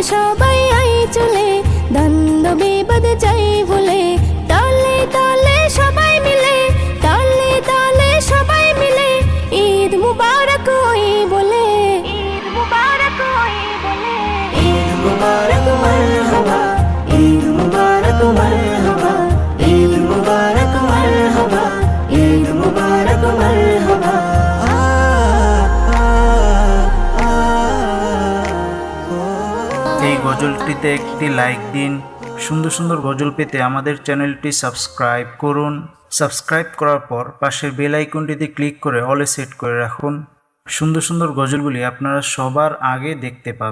সবাই আই চলে, দ্বন্দ্ব বিবাদ যাই ভুলে, তালে তালে সবাই মিলে, তালে তালে সবাই মিলে ঈদ মুবারক ওই বলে, ঈদ মুবারক ওই বলে, ঈদ মুবারক মারহাবা, ঈদ মুবারক মারহাবা, ঈদ মুবারক মারহাবা, ঈদ মুবারক মারহাবা। এই গজলটিতে একটি লাইক দিন। সুন্দর সুন্দর গজল পেতে আমাদের চ্যানেলটি সাবস্ক্রাইব করুন। সাবস্ক্রাইব করার পর পাশের বেল আইকনটিতে ক্লিক করে অলে সেট করে রাখুন। সুন্দর সুন্দর গজলগুলি আপনারা সবার আগে দেখতে পাবেন।